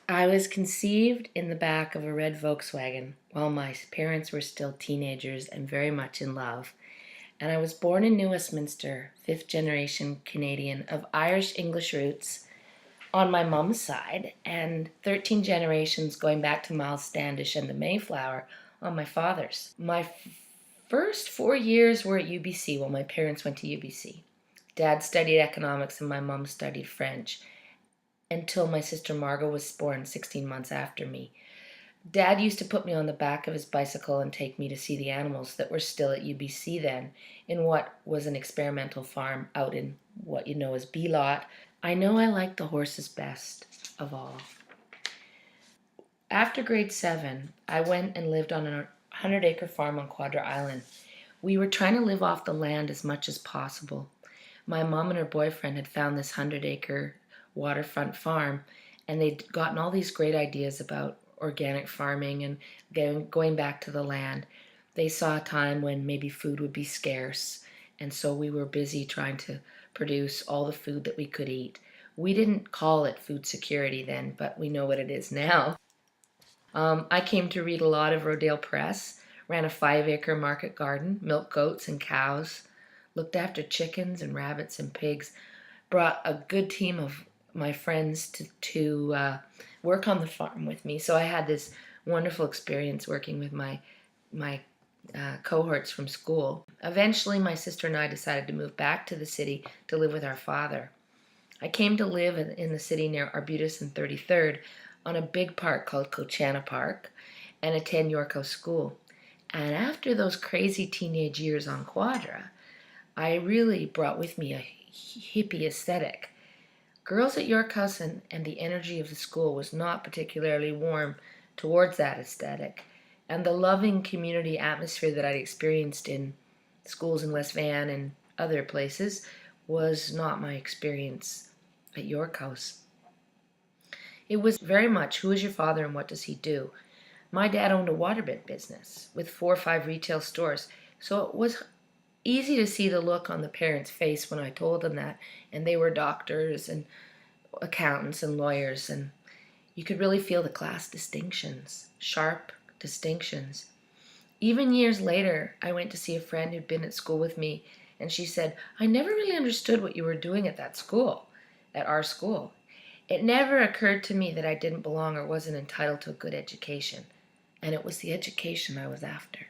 I was conceived in the back of a red Volkswagen while my parents were still teenagers and very much in love. And I was born in New Westminster, fifth generation Canadian of Irish English roots on my mom's side, and 13 generations going back to Miles Standish and the Mayflower on my father's. My first 4 years were at UBC while my parents went to UBC. Dad studied economics and my mom studied French until my sister Margot was born 16 months after me. Dad used to put me on the back of his bicycle and take me to see the animals that were still at UBC then, in what was an experimental farm out in what you know as B-Lot. I know I liked the horses best of all. After grade 7, I went and lived on a 100-acre farm on Quadra Island. We were trying to live off the land as much as possible. My mom and her boyfriend had found this 100-acre waterfront farm, and they'd gotten all these great ideas about organic farming and going back to the land. They saw a time when maybe food would be scarce, and so we were busy trying to produce all the food that we could eat. We didn't call it food security then, but we know what it is now. I came to read a lot of Rodale Press, ran a 5-acre market garden, milked goats and cows, looked after chickens and rabbits and pigs, brought a good team of my friends to work on the farm with me. So I had this wonderful experience working with my cohorts from school. Eventually, my sister and I decided to move back to the city to live with our father. I came to live in the city near Arbutus and 33rd on a big park called Cochana Park and attend York House School. And after those crazy teenage years on Quadra, I really brought with me a hippie aesthetic. Girls at York House and the energy of the school was not particularly warm towards that aesthetic. And the loving community atmosphere that I'd experienced in schools in West Van and other places was not my experience at York House. It was very much, who is your father and what does he do? My dad owned a waterbed business with 4 or 5 retail stores, so it was easy to see the look on the parents' face when I told them that, and they were doctors and accountants and lawyers, and you could really feel the class distinctions, sharp distinctions. Even years later, I went to see a friend who'd been at school with me, and she said, I never really understood what you were doing at that school, at our school. It never occurred to me that I didn't belong or wasn't entitled to a good education, and it was the education I was after.